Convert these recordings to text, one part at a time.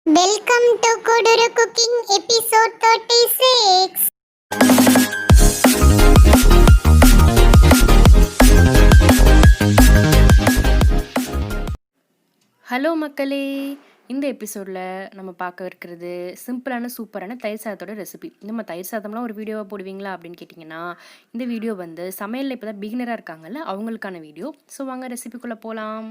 Welcome to Kodura Kooking Episode 36. Hello மக்களே, இந்த எபிசோடில் நம்ம பார்க்க இருக்கிறது சிம்பிளான சூப்பரான தயிர் சாதத்தோட ரெசிபி. நம்ம தயிர் சாதம்லாம் ஒரு வீடியோவாக போடுவீங்களா அப்படின்னு கேட்டிங்கன்னா, இந்த வீடியோ வந்து சமையலில் இப்போ தான் பிகினராக இருக்காங்கல்ல அவங்களுக்கான வீடியோ. ஸோ வாங்க ரெசிபிக்குள்ளே போகலாம்.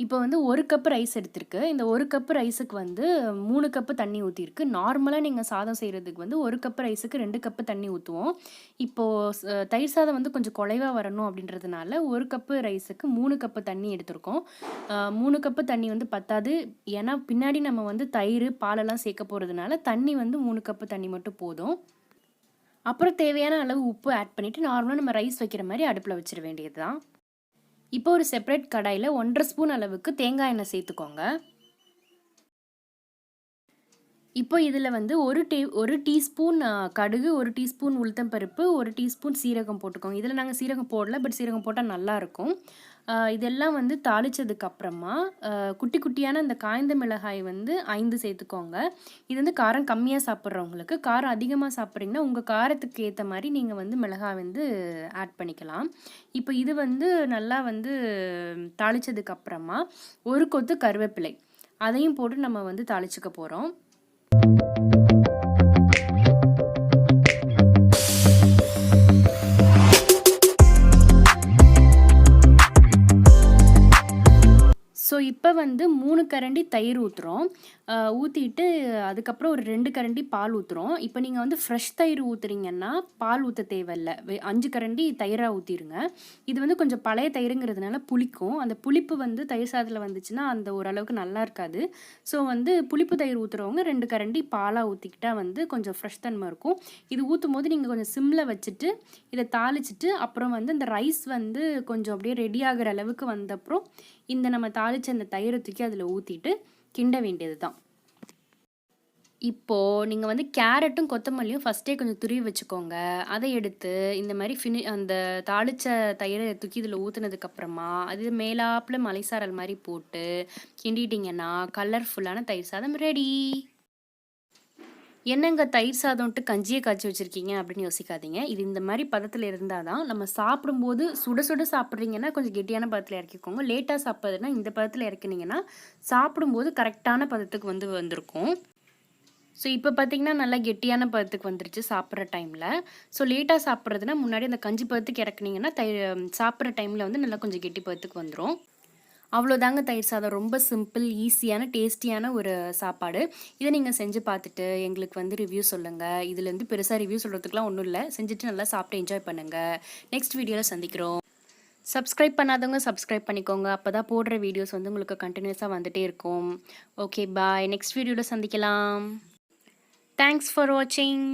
இப்போ வந்து 1 கப் ரைஸ் எடுத்திருக்கு. இந்த 1 கப் ரைஸுக்கு வந்து 3 கப்பு தண்ணி ஊற்றிருக்கு. நார்மலாக நீங்கள் சாதம் செய்கிறதுக்கு வந்து 1 கப் ரைஸுக்கு 2 கப்பு தண்ணி ஊற்றுவோம். இப்போது தயிர் சாதம் வந்து கொஞ்சம் குலைவாக வரணும் அப்படின்றதுனால 1 கப்பு ரைஸுக்கு 3 கப்பு தண்ணி எடுத்திருக்கோம். 3 கப்பு தண்ணி வந்து பத்தாது. ஏன்னா பின்னாடி நம்ம வந்து தயிர் பாலெல்லாம் சேர்க்க போகிறதுனால தண்ணி வந்து 3 கப்பு தண்ணி மட்டும் போதும். அப்புறம் தேவையான அளவு உப்பு ஆட் பண்ணிவிட்டு நார்மலாக நம்ம ரைஸ் வைக்கிற மாதிரி அடுப்பில் வச்சிட வேண்டியது தான். இப்போ ஒரு செப்பரேட் கடாயில் 1.5 ஸ்பூன் அளவுக்கு தேங்காய் எண்ணெய் சேர்த்துக்கோங்க. இப்போ இதில் வந்து ஒரு டீஸ்பூன் கடுகு, 1 டீஸ்பூன் உளுத்தம்பருப்பு, 1 டீஸ்பூன் சீரகம் போட்டுக்கோங்க. இதில் நாங்கள் சீரகம் போடல, பட் சீரகம் போட்டால் நல்லாயிருக்கும். இதெல்லாம் வந்து தாளித்ததுக்கப்புறமா குட்டி குட்டியான அந்த காய்ந்த மிளகாய் வந்து 5 சேர்த்துக்கோங்க. இது வந்து காரம் கம்மியாக சாப்பிட்றவங்களுக்கு, காரம் அதிகமாக சாப்பிட்றீங்கன்னா உங்கள் காரத்துக்கு ஏற்ற மாதிரி நீங்கள் வந்து மிளகாய் வந்து ஆட் பண்ணிக்கலாம். இப்போ இது வந்து நல்லா வந்து தாளித்ததுக்கப்புறமா ஒரு கொத்து கருவேப்பிலை அதையும் போட்டு நம்ம வந்து தாளிச்சுக்க போகிறோம். ஸோ இப்போ வந்து 3 கரண்டி தயிர் ஊற்றுறோம். ஊற்றிட்டு அதுக்கப்புறம் ஒரு 2 கரண்டி பால் ஊற்றுறோம். இப்போ நீங்கள் வந்து ஃப்ரெஷ் தயிர் ஊற்றுறீங்கன்னா பால் ஊற்ற தேவையில்லை. 5 கரண்டி தயிராக ஊற்றிடுங்க. இது வந்து கொஞ்சம் பழைய தயிருங்கிறதுனால புளிக்கும். அந்த புளிப்பு வந்து தயிர் சாதத்தில் வந்துச்சுன்னா அந்த ஓரளவுக்கு நல்லா இருக்காது. ஸோ வந்து புளிப்பு தயிர் ஊற்றுறவங்க 2 கரண்டி பாலாக ஊற்றிக்கிட்டால் வந்து கொஞ்சம் ஃப்ரெஷ் தன்மை இருக்கும். இது ஊற்றும் போது நீங்கள் கொஞ்சம் சிம்மில் வச்சுட்டு இதை தாளிச்சிட்டு அப்புறம் வந்து இந்த ரைஸ் வந்து கொஞ்சம் அப்படியே ரெடி ஆகிற அளவுக்கு வந்தப்புறம் இந்த நம்ம தாளித்த அந்த தயிரை தூக்கி அதில் ஊற்றிட்டு கிண்ட வேண்டியது தான். இப்போது நீங்கள் வந்து கேரட்டும் கொத்தமல்லியும் ஃபஸ்ட்டே கொஞ்சம் துருவி வச்சுக்கோங்க. அதை எடுத்து இந்த மாதிரி அந்த தாளித்த தயிரை தூக்கி இதில் ஊற்றுனதுக்கப்புறமா அது மேலாப்பில் மலைசாரல் மாதிரி போட்டு கிண்டிட்டிங்கன்னா கலர்ஃபுல்லான தயிர் சாதம் ரெடி. என்னங்க தயிர் சாதம்ட்டு கஞ்சியை காய்ச்சி வச்சுருக்கீங்க அப்படின்னு யோசிக்காதீங்க. இது இந்த மாதிரி பதத்தில் இருந்தால் தான் நம்ம சாப்பிடும்போது சுட சுட சாப்பிட்றீங்கன்னா கொஞ்சம் கெட்டியான பதத்தில் இறக்கிக்கோங்க. லேட்டாக சாப்பிட்றதுன்னா இந்த பதத்தில் இறக்குனீங்கன்னா சாப்பிடும்போது கரெக்டான பதத்துக்கு வந்திருக்கும். ஸோ இப்போ பார்த்திங்கன்னா நல்லா கெட்டியான பதத்துக்கு வந்துருச்சு சாப்பிட்ற டைமில். ஸோ லேட்டாக சாப்பிட்றதுனா முன்னாடி அந்த கஞ்சி பதத்துக்கு இறக்குனீங்கன்னா சாப்பிட்ற டைமில் வந்து நல்லா கொஞ்சம் கெட்டி பதத்துக்கு வந்துடும். அவ்வளோதாங்க தயிர் சாதம். ரொம்ப சிம்பிள், ஈஸியான, டேஸ்டியான ஒரு சாப்பாடு. இதை நீங்கள் செஞ்சு பார்த்துட்டு எங்களுக்கு வந்து ரிவ்யூ சொல்லுங்கள். இதுலேருந்து பெருசாக ரிவ்யூ சொல்கிறதுக்குலாம் ஒன்றும் இல்லை. செஞ்சுட்டு நல்லா சாப்பிட்டு என்ஜாய் பண்ணுங்கள். நெக்ஸ்ட் வீடியோவில் சந்திக்கிறோம். சப்ஸ்கிரைப் பண்ணாதவங்க சப்ஸ்கிரைப் பண்ணிக்கோங்க. அப்போ தான் போடுற வீடியோஸ் வந்து உங்களுக்கு கண்டினியூஸாக வந்துகிட்டே இருக்கும். ஓகே, பாய். நெக்ஸ்ட் வீடியோவில் சந்திக்கலாம். தேங்க்ஸ் ஃபார் வாட்சிங்.